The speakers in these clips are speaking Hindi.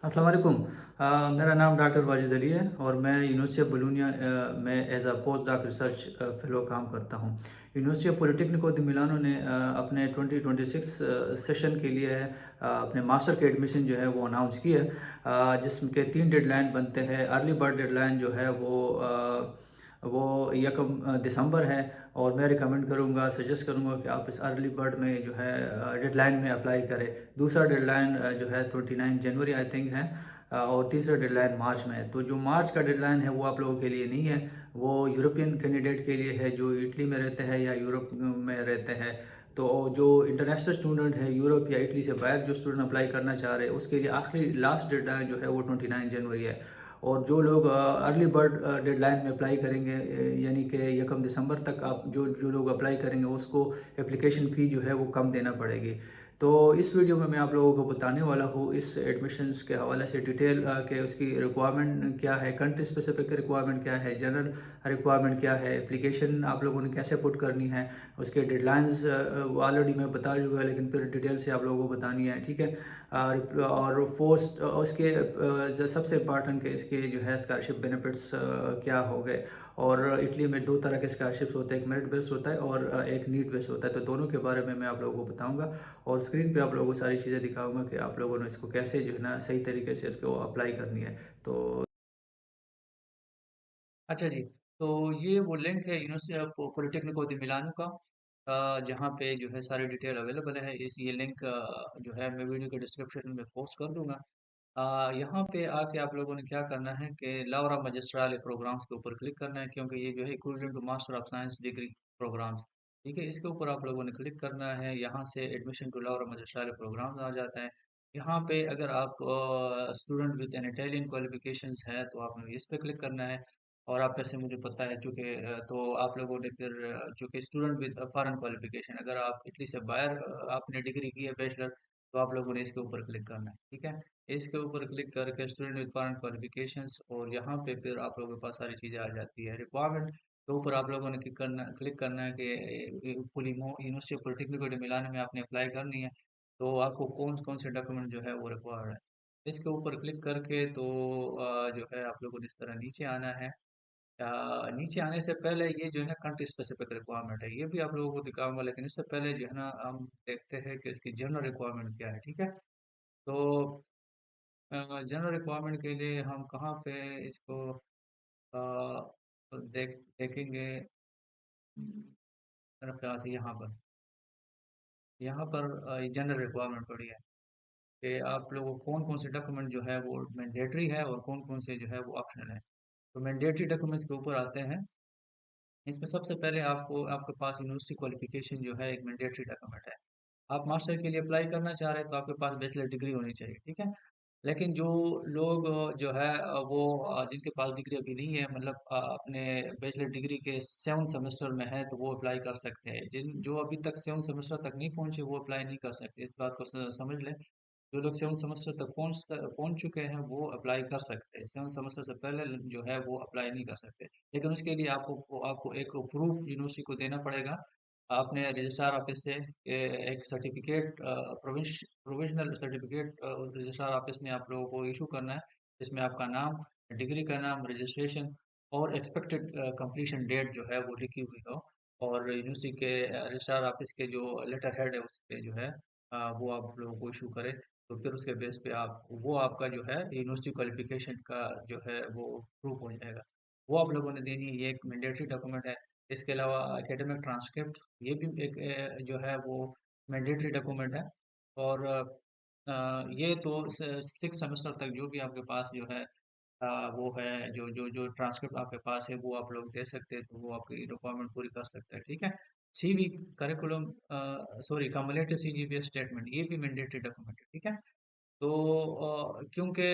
अस्सलाम वालेकुम। मेरा नाम डॉक्टर वाजिद अली है और मैं यूनिवर्सिटी ऑफ बोलोनिया में as a post doc research fellow काम करता हूँ। University of Politecnico di Milano ने अपने 2026 सेशन के लिए अपने मास्टर के एडमिशन जो है वो अनाउंस की है, जिसके 3 डेडलाइन बनते हैं। अर्ली बर्ड डेडलाइन जो है वो 1 दिसंबर है और मैं रिकमेंड करूँगा, सजेस्ट करूँगा कि आप इस अर्ली बर्ड में जो है डेडलाइन में अप्लाई करें। दूसरा डेडलाइन जो है 29 जनवरी आई थिंक है, और तीसरा डेडलाइन मार्च में है। तो जो मार्च का डेडलाइन है वो आप लोगों के लिए नहीं है, वो यूरोपियन कैंडिडेट के लिए है जो इटली में रहते हैं या यूरोप में रहते हैं। तो जो इंटरनेशनल स्टूडेंट है, यूरोप या इटली से बाहर जो स्टूडेंट अप्लाई करना चाह रहे हैं, उसके लिए आखिरी लास्ट डेडलाइन जो है वो 29 जनवरी है। और जो लोग अर्ली बर्ड डेडलाइन में अप्लाई करेंगे, यानी कि 1 दिसंबर तक आप जो जो लोग अप्लाई करेंगे उसको एप्लीकेशन फ़ी जो है वो कम देना पड़ेगी। तो इस वीडियो में मैं आप लोगों को बताने वाला हूँ इस एडमिशन्स के हवाले से डिटेल के उसकी रिक्वायरमेंट क्या है, कंट्री स्पेसिफिक रिक्वायरमेंट क्या है, जनरल रिक्वायरमेंट क्या है, एप्लीकेशन आप लोगों ने कैसे पुट करनी है, उसके डेडलाइंस ऑलरेडी मैं बता चुका, लेकिन फिर डिटेल से आप लोगों को बतानी है, ठीक है। और पोस्ट उसके सबसे इम्पॉर्टेंट के इसके जो है स्कॉलरशिप बेनिफिट्स क्या हो गए। और इटली में दो तरह के स्कॉलरशिप्स होते हैं, एक मेरिट बेस्ड होता है और एक नीड बेस्ड होता है। तो दोनों के बारे में मैं आप लोगों को बताऊंगा और स्क्रीन पे आप लोगों को सारी चीज़ें दिखाऊंगा कि आप लोगों ने इसको कैसे जो है ना सही तरीके से इसको अप्लाई करनी है। तो अच्छा जी, तो ये वो लिंक है university of Politecnico the Milano का, जहाँ पे जो है सारी डिटेल अवेलेबल है। इस ये लिंक जो है मैं वीडियो के डिस्क्रिप्शन में पोस्ट कर दूंगा। यहाँ पे आके आप लोगों ने क्या करना है कि लाउरा मजिस्ट्राले प्रोग्राम्स के ऊपर क्लिक करना है, क्योंकि ये जो है equivalent to master of science degree programmes, ठीक है। इसके ऊपर आप लोगों ने क्लिक करना है। यहाँ से एडमिशन टू लाउरा मजिस्ट्राले प्रोग्राम्स आ जाता है। यहाँ पे अगर आप student with an Italian qualifications है तो आपने इस पे क्लिक करना है। और आप कैसे मुझे पता है, चूंकि तो आप लोगों ने फिर चूंकि स्टूडेंट विद फॉरेन क्वालिफिकेशन, अगर आप इटली से बाहर आपने डिग्री की है बैचलर, तो आप लोगों ने इसके ऊपर क्लिक करना है, ठीक है। इसके ऊपर क्लिक करके स्टूडेंट विद फॉरेन क्वालिफिकेशंस, और यहाँ पे फिर आप लोगों के पास सारी चीज़ें आ जाती है। रिक्वायरमेंट के ऊपर आप लोगों ने क्लिक करना है कि पुलिमो यूनिवर्सिटी ऑफ पॉलिटेक्निको डी मिलान में आपने अप्लाई करनी है। तो आपको कौन कौन से डॉक्यूमेंट जो है वो रिक्वायर्ड है, इसके ऊपर क्लिक करके तो जो है आप लोगों को इस तरह नीचे आना है। नीचे आने से पहले ये जो है ना कंट्री स्पेसिफिक रिक्वायरमेंट है, ये भी आप लोगों को दिखाऊंगा, लेकिन इससे पहले जो है ना हम देखते हैं कि इसकी जनरल रिक्वायरमेंट क्या है, ठीक है। तो जनरल रिक्वायरमेंट के लिए हम कहाँ पे इसको देखेंगे। मेरे ख्याल से यहाँ पर जनरल रिक्वायरमेंट पड़ी है कि आप लोगों को कौन कौन से डॉक्यूमेंट जो है वो मैंडेटरी है और कौन कौन से जो है वो ऑप्शनल है। तो मैंडेटरी डॉक्यूमेंट्स के ऊपर आते हैं। इसमें सबसे पहले आपको आपके पास यूनिवर्सिटी क्वालिफिकेशन जो है एक मैंडेटरी डॉक्यूमेंट है। आप मास्टर के लिए अप्लाई करना चाह रहे हैं तो आपके पास बैचलर डिग्री होनी चाहिए, ठीक है। लेकिन जो लोग जो है वो जिनके पास डिग्री अभी नहीं है, मतलब अपने बैचलर डिग्री के 7 सेमेस्टर में है, तो वो अप्लाई कर सकते हैं। जिन जो अभी तक 7 सेमेस्टर तक नहीं पहुंचे वो अप्लाई नहीं कर सकते, इस बात को समझ लें। जो लोग 7 सेमेस्टर तक पहुंच चुके हैं वो अप्लाई कर सकते हैं, 7 सेमेस्टर से पहले जो है वो अप्लाई नहीं कर सकते। लेकिन उसके लिए आपको आपको एक प्रूफ यूनिवर्सिटी को देना पड़ेगा। आपने रजिस्ट्रार ऑफिस से एक certificate, provisional certificate registrar office में आप लोगों को इशू करना है, जिसमें आपका नाम, डिग्री का नाम, रजिस्ट्रेशन और एक्सपेक्टेड कंप्लीशन डेट जो है वो लिखी हुई हो। और यूनिवर्सिटी के रजिस्ट्रार ऑफिस के जो लेटर हेड है उस पे जो है वो आप लोगों को इशू करे। तो फिर उसके बेस पे आप वो आपका जो है यूनिवर्सिटी क्वालिफिकेशन का जो है वो प्रूफ हो जाएगा। वो आप लोगों ने देनी है, ये एक मैंडेटरी डॉक्यूमेंट है। इसके अलावा एकेडमिक ट्रांसक्रिप्ट, ये भी एक जो है वो मैंडेटरी डॉक्यूमेंट है। और ये तो 6 सेमेस्टर तक जो भी आपके पास जो है वो है, जो ट्रांसक्रिप्ट आपके पास है वो आप लोग दे सकते हैं, तो वो आपकी रिक्वायरमेंट पूरी कर सकते हैं, ठीक है। CV curriculum, sorry, cumulative CGPA statement, ये भी मैंडेटरी डॉक्यूमेंट है, ठीक है। तो क्योंकि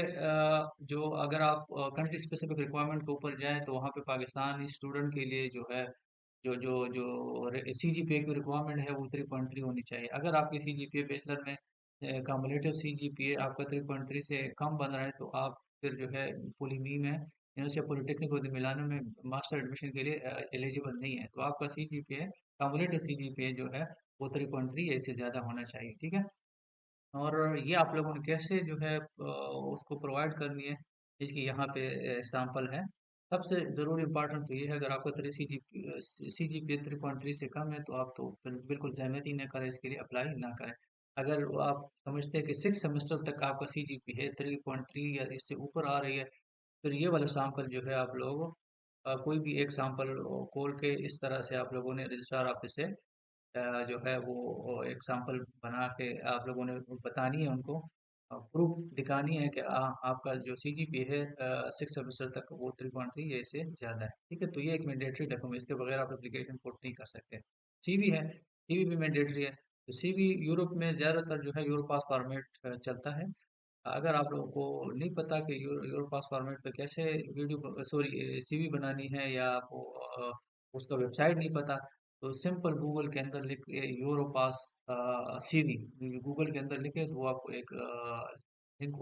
जो अगर आप कंट्री स्पेसिफिक रिक्वायरमेंट के ऊपर जाएं तो वहाँ पे पाकिस्तानी स्टूडेंट के लिए जो है जो जो जो सीजीपीए की रिक्वायरमेंट है वो 3.3 होनी चाहिए। अगर आपकी सीजीपीए बैचलर में कम्युलेटिव सीजीपीए आपका 3.3 से कम बन रहा है तो आप फिर जो है पुलिमी में यूनिवर्सिटी पॉलिटेक्निक मिलानो में मास्टर एडमिशन के लिए एलिजिबल नहीं है। तो आपका सीजीपीए, कम्युलेटिव सीजीपीए जो है वो 3.3 या इससे ज़्यादा होना चाहिए, ठीक है। और ये आप लोगों ने कैसे जो है उसको प्रोवाइड करनी है, इसकी यहाँ पे एग्जाम्पल है। सबसे ज़रूरी इम्पोर्टेंट तो ये है, अगर आपका सी जी पी 3.3 से कम है तो आप तो बिल्कुल सहमत ही ना करें, इसके लिए अप्लाई ना करें। अगर आप समझते हैं कि 6 सेमेस्टर तक आपका सी जी पी है 3.3 या इससे ऊपर आ रही है, फिर ये वाला सैंपल जो है आप लोग कोई भी एक सैंपल खोल के इस तरह से आप लोगों ने रजिस्ट्रार ऑफिस से जो है वो एग्जाम्पल बना के आप लोगों ने बतानी है उनको, प्रूफ दिखानी है कि आपका जो सीजीपी है 6 सेमेस्टर तक वो 3.3 या इससे ज़्यादा है। ठीक है, तो ये एक मैंडेटरी डॉक्यूमेंट, इसके बगैर आप एप्लीकेशन पुट नहीं कर सकते। सीवी है, सीवी भी मैंडेटरी है। तो सीवी यूरोप में ज़्यादातर जो है यूरो पास फॉर्मेट चलता है। अगर आप लोगों को नहीं पता कि यूरो पास फॉर्मेट पे कैसे वीडियो सॉरी सीवी बनानी है, या आपको उसका वेबसाइट नहीं पता, तो सिंपल गूगल के अंदर लिख के यूरो पास सीवी गूगल के अंदर लिखे तो वो आपको एक लिंक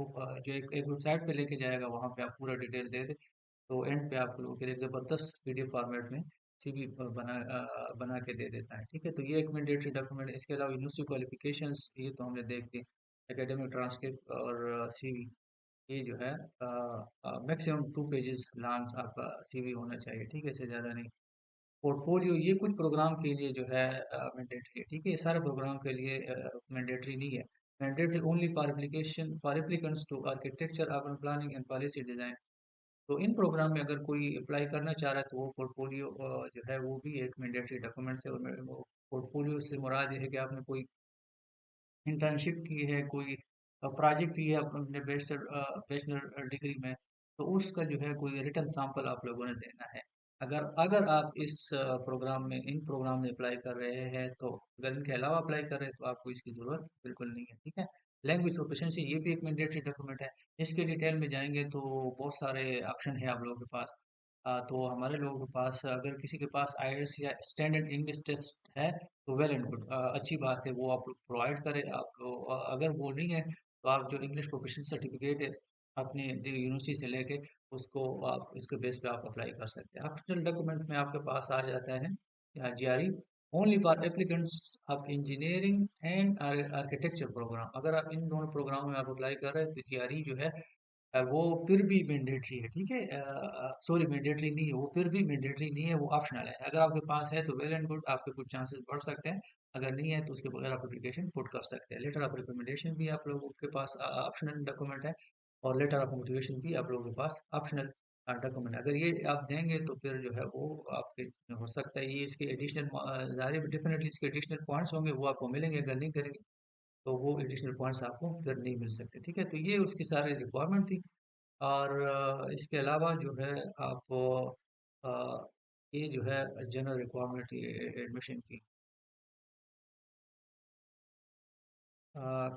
जो एक वेबसाइट पे लेके जाएगा, वहाँ पे आप पूरा डिटेल दे दे तो एंड पे आप लोगों के लिए एक ज़बरदस्त पीडीएफ फॉर्मेट में सीवी बना के दे देता है। ठीक है, तो ये एक मैंडेटरी डॉक्यूमेंट है। इसके अलावा यूनिवर्सिटी क्वालिफिकेशंस ये तो हमने देख ली, एकेडमिक ट्रांसक्रिप्ट और सीवी, ये जो है मैक्सिमम 2 पेजेस लॉन्ग आपका सीवी होना चाहिए। ठीक है, इससे ज़्यादा नहीं। पोर्टफोलियो ये कुछ प्रोग्राम के लिए जो है मैंडेटरी है। ठीक है, ये सारे प्रोग्राम के लिए मैंडेटरी नहीं है। Mandatory only for application for applicants to architecture urban planning and policy design. तो इन प्रोग्राम में अगर कोई अप्लाई करना चाह रहा है तो वो पोर्टफोलियो जो है वो भी एक मैंडेटरी डॉक्यूमेंट है। और पोर्टफोलियो से मुराद ये है कि आपने कोई इंटर्नशिप की है, कोई प्रोजेक्ट किया है अपने बैचलर बैचलर डिग्री में, तो उसका जो है कोई रिटर्न सैंपल आप लोगों ने देना है। अगर अगर आप इस प्रोग्राम में इन प्रोग्राम में अप्लाई कर रहे हैं तो, अगर इनके अलावा अप्लाई कर रहे हैं तो आपको इसकी ज़रूरत बिल्कुल नहीं है। ठीक है, लैंग्वेज प्रोफिशिएंसी ये भी एक मैंडेटरी डॉक्यूमेंट है। इसके डिटेल में जाएंगे तो बहुत सारे ऑप्शन है आप लोगों के पास। तो हमारे लोगों के पास, अगर किसी के पास आईएलटीएस या स्टैंडर्ड इंग्लिश टेस्ट है तो वेल एंड गुड, अच्छी बात है, वो आप लोग प्रोवाइड करें। आप लोग अगर वो नहीं है तो आप जो इंग्लिश प्रोफिशिएंसी सर्टिफिकेट है अपने यूनिवर्सिटी से लेके उसको आप इसके बेस पे आप अप्लाई कर सकते हैं। ऑप्शनल डॉक्यूमेंट में आपके पास आ जाता है GRE only for applicants of engineering and architecture programme. अगर आप इन दोनों प्रोग्रामों में आप अप्लाई कर रहे हैं तो जीआरई जो है वो फिर भी मैंडेटरी है। ठीक है, सॉरी मैंडेटरी नहीं है, वो फिर भी मैंडेटरी नहीं है, वो ऑप्शनल है। अगर आपके पास है तो वेल एंड गुड, आपके कुछ चांसेस बढ़ सकते हैं। अगर नहीं है तो उसके बगैर आप एप्लीकेशन पुट कर सकते हैं। लेटर ऑफ रिकमेंडेशन भी आप लोगों के पास ऑप्शनल डॉक्यूमेंट है, और लेटर ऑफ मोटिवेशन भी आप लोगों के पास ऑप्शनल डॉक्यूमेंट है। अगर ये आप देंगे तो फिर जो है वो आपके हो सकता है ये इसके एडिशनल ज़ाहिर डेफिनेटली इसके एडिशनल पॉइंट्स होंगे वो आपको मिलेंगे, अगर नहीं करेंगे तो वो एडिशनल पॉइंट्स आपको फिर नहीं मिल सकते। ठीक है, तो ये उसकी सारी रिक्वायरमेंट थी। और इसके अलावा जो है आप ये जो है जनरल रिक्वायरमेंट एडमिशन की,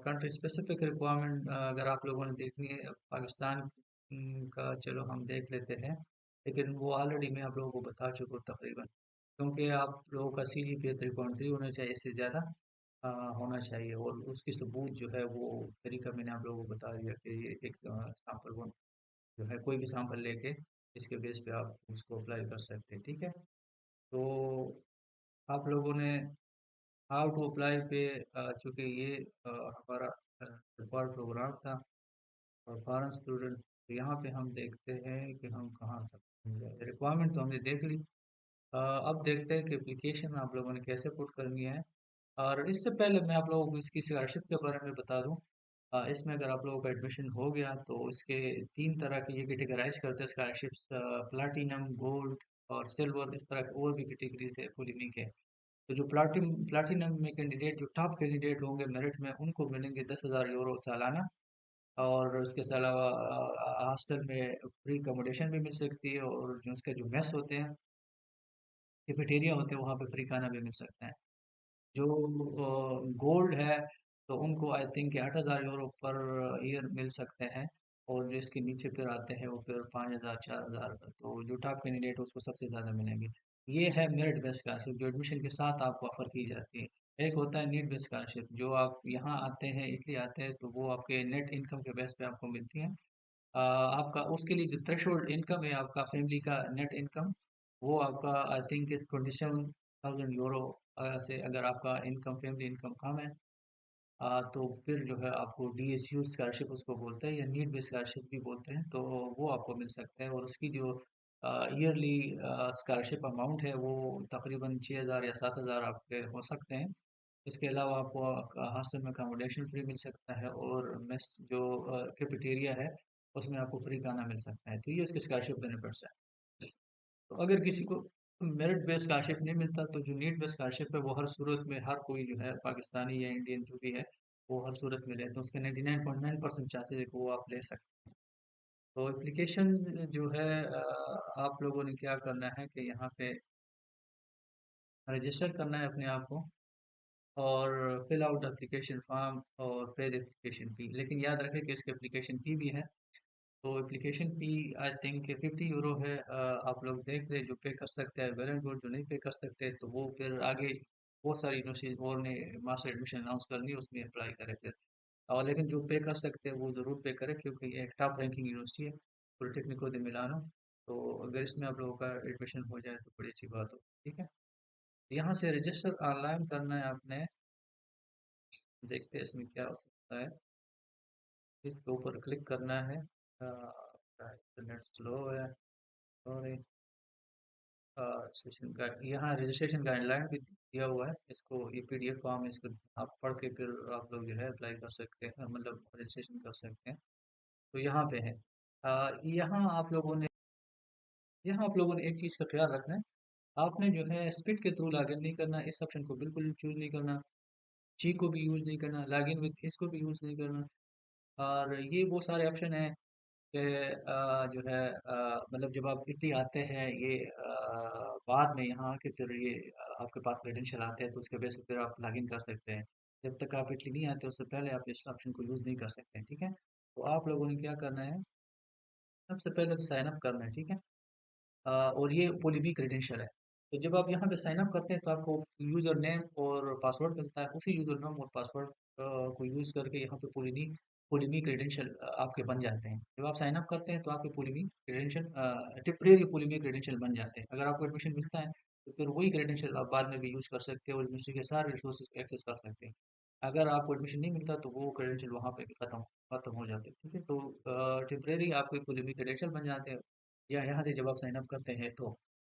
कंट्री स्पेसिफिक रिक्वायरमेंट अगर आप लोगों ने देखनी है पाकिस्तान का, चलो हम देख लेते हैं। लेकिन वो ऑलरेडी मैं आप लोगों को बता चुका हूँ तकरीबन, क्योंकि आप लोगों का सी जी पी 3.3 होना चाहिए, इससे ज़्यादा होना चाहिए। और उसकी सबूत जो है वो तरीका मैंने आप लोगों को बता दिया कि ये एक सैम्पल जो है कोई भी सैंपल लेके इसके बेस पे आप उसको अप्लाई कर सकते हैं। ठीक है, तो आप लोगों ने हाउ टू अप्लाई पे चूँकि ये हमारा रिकॉर्ड प्रोग्राम था और फॉरेन स्टूडेंट, तो यहाँ पे हम देखते हैं कि हम कहाँ तक रिक्वायरमेंट तो हमने देख ली। अब देखते हैं कि एप्लीकेशन आप लोगों ने कैसे पुट करनी है। और इससे पहले मैं आप लोगों को इसकी स्कॉलरशिप के बारे में बता दूं। इसमें अगर आप लोगों का एडमिशन हो गया तो इसके 3 तरह की ये कैटेगराइज करते हैं स्कॉलरशिप्स, प्लाटिनम, गोल्ड और सिल्वर, इस तरह की और भी कैटेगरीज है, पूरी लिंक है। तो जो प्लाटिनम में कैंडिडेट, जो टॉप कैंडिडेट होंगे मेरिट में, उनको मिलेंगे 10,000 यूरो सालाना। और उसके अलावा हॉस्टल में फ्री अकोमोडेशन भी मिल सकती है, और जो उसके जो मेस होते हैं, कैफेटेरिया होते हैं, वहाँ पे फ्री खाना भी मिल सकता है। जो गोल्ड है तो उनको I think 8,000 euro per year मिल सकते हैं। और जो इसके नीचे फिर आते हैं वो फिर 5,000 4,000, तो जो टॉप कैंडिडेट उसको सबसे ज़्यादा मिलेंगे। ये है मेरिट बेस्ड स्कॉलरशिप जो एडमिशन के साथ आपको ऑफर की जाती है। एक होता है नीड बेस्ड स्कॉलरशिप, जो आप यहाँ आते हैं इटली आते हैं तो वो आपके नेट इनकम के बेस पे आपको मिलती है। आपका उसके लिए जो थ्रेशोल्ड इनकम है आपका फैमिली का नेट इनकम, वो आपका आई थिंक 27,000 यूरो से, अगर आपका इनकम फैमिली इनकम कम है तो फिर जो है आपको DSU स्कॉलरशिप उसको बोलते हैं या नीड बेस्ड स्कॉलरशिप भी बोलते हैं, तो वो आपको मिल सकता है। और उसकी जो ईयरली स्कॉलरशिप अमाउंट है वो तकरीबन 6,000 या 7,000 आपके हो सकते हैं। इसके अलावा आपको हॉस्टल में अकोमोडेशन फ्री मिल सकता है, और मेस जो कैफेटेरिया है उसमें आपको फ्री खाना मिल सकता है। तो ये उसके स्कॉलरशिप बेनिफिट्स है। तो अगर किसी को मेरिट बेस्ड स्कॉलरशिप नहीं मिलता, तो जो नीड बेस्ड स्कॉलरशिप है वो हर सूरत में हर कोई जो है पाकिस्तानी या इंडियन जो भी है वो हर सूरत में ले, तो उसके 99.9% चांसेस है कि वो आप ले सकते हैं। तो एप्लीकेशन जो है आप लोगों ने क्या करना है कि यहाँ पे रजिस्टर करना है अपने आप को, और फिल आउट एप्लीकेशन फॉर्म और फिर एप्लीकेशन फी। लेकिन याद रखें कि इसके एप्लीकेशन फी भी है। तो application fee I think 50 euro है। आप लोग देख ले जो पे कर सकते हैं वेल एंड गुड, जो नहीं पे कर सकते तो वो फिर आगे बहुत सारी यूनिवर्सिटी और ने मास्टर एडमिशन अनाउंस करनी है, उसमें अप्लाई करें फिर। और लेकिन जो पे कर सकते हैं वो ज़रूर पे करें, क्योंकि ये एक टॉप रैंकिंग यूनिवर्सिटी है, पॉलिटेक्निको द मिलानो। तो अगर इसमें आप लोगों का एडमिशन हो जाए तो बड़ी अच्छी बात हो। ठीक है, यहाँ से रजिस्टर ऑनलाइन करना है आपने। देखते हैं इसमें क्या हो सकता है। इसके ऊपर क्लिक करना है। इंटरनेट स्लो है, सॉरी। सेशन का यहाँ रजिस्ट्रेशन गाइडलाइन भी दिया हुआ है, इसको ये PDF फॉर्म है, इसको आप पढ़ के फिर आप लोग जो है अप्लाई कर सकते हैं, मतलब रजिस्ट्रेशन कर सकते हैं। तो यहाँ पे है। यहाँ आप लोगों ने एक चीज़ का ख्याल रखना है। आपने जो है स्पिट के थ्रू लॉगिन नहीं करना, इस ऑप्शन को बिल्कुल चूज नहीं करना। ची को भी यूज़ नहीं करना, लॉगिन विद इसको भी यूज़ नहीं करना। और ये वो सारे ऑप्शन हैं कि जो है मतलब जब आप इटली आते हैं ये बाद में यहाँ आके फिर ये आपके पास क्रेडेंशियल आते हैं, तो उसके बेस पे फिर आप लॉगिन कर सकते हैं। जब तक आप इटली नहीं आते उससे पहले आप इस ऑप्शन को यूज़ नहीं कर सकते हैं। ठीक है, तो आप लोगों ने क्या करना है, सबसे पहले तो साइन अप करना है। ठीक है, और ये पोलिबी क्रेडेंशियल है। तो जब आप यहाँ पे साइन अप करते हैं तो आपको यूज़र नेम और पासवर्ड मिलता है। उसी यूज़र नेम और पासवर्ड को यूज़ करके यहाँ पे पोलिबी पोलिबी क्रेडेंशियल आपके बन जाते हैं। जब आप साइन अप करते हैं तो आपके पोलिबी क्रेडेंशियल टेम्परेरी पोलिबी क्रेडेंशियल बन जाते हैं। अगर आपको एडमिशन मिलता है तो फिर वही क्रेडेंशियल आप बाद में भी यूज़ कर सकते हैं और यूनिवर्सिटी के सारे रिसोर्सेज को एक्सेस कर सकते हैं। अगर आपको एडमिशन नहीं मिलता तो वो क्रेडेंशियल वहाँ पे खत्म खत्म हो जाते हैं। ठीक है, तो टेम्परेरी आपके पोलिबी क्रेडेंशियल बन जाते हैं। या यहाँ से जब आप साइन अप करते हैं तो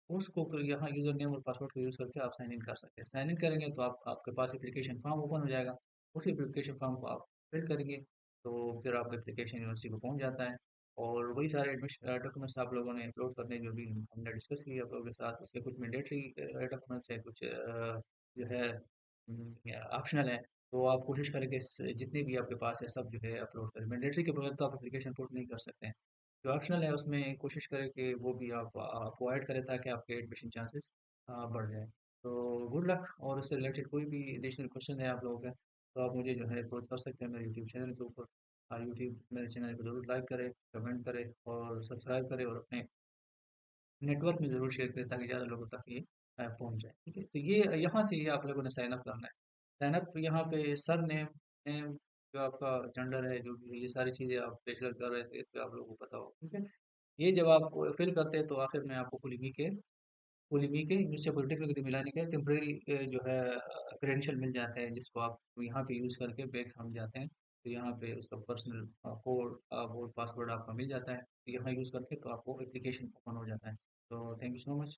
उसको फिर यहाँ यूज़र नेम और पासवर्ड को यूज़ करके आप साइन इन कर सकते हैं। साइन इन करेंगे तो आप आपके पास एप्लीकेशन फॉर्म ओपन हो जाएगा। उस एप्लीकेशन फॉर्म को आप फिल करेंगे तो फिर आपका एप्लीकेशन यूनिवर्सिटी को पहुँच जाता है। और वही सारे एडमिशन डॉक्यूमेंट्स आप लोगों ने अपलोड करने जो भी हमने डिस्कस किया आप लोगों के साथ, उसके कुछ मैंडेटरी डॉक्यूमेंट्स है, कुछ जो है ऑप्शनल है। तो आप कोशिश करें कि जितने भी आपके पास है सब जो है अपलोड करें। मैंडेटरी के बगैर तो आप एप्लीकेशन अपलोड नहीं कर सकते हैं। जो ऑप्शनल है उसमें कोशिश करें कि वो भी आप अवॉइड करें ताकि आपके एडमिशन चांसेस बढ़ जाए। तो गुड लक। और इससे रिलेटेड कोई भी एडिशनल क्वेश्चन है आप लोगों का तो आप मुझे जो है अप्रोच कर सकते हैं मेरे यूट्यूब चैनल के ऊपर। यूट्यूब मेरे चैनल को ज़रूर लाइक करें, कमेंट करें और सब्सक्राइब करें, और अपने नेटवर्क में ज़रूर शेयर करें ताकि ज़्यादा लोगों तक ये पहुँच जाए। ठीक है, तो ये यहाँ से ये आप लोगों ने साइन अप करना है। साइन अप यहाँ पे सर नेम नेम जो आपका जेंडर है, जो भी ये सारी चीज़ें आप बैचलर कर रहे थे इससे आप लोगों को पता हो। ठीक है, ये जब आप फिल करते हैं तो आखिर में आपको कुलीमी के यूनिवर्सिटी पॉलिटेक्निक के मिलाने के टेम्परेरी जो है क्रेडेंशियल मिल जाते हैं, जिसको आप यहाँ पे यूज़ करके बैक हम जाते हैं। तो यहाँ पे उसका पर्सनल कोड और पासवर्ड आपका मिल जाता है, तो यहाँ यूज़ करके तो आपको एप्लीकेशन ओपन हो जाता है। तो थैंक यू सो मच।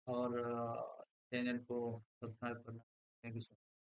और चैनल को सब्सक्राइब करना। Thank you so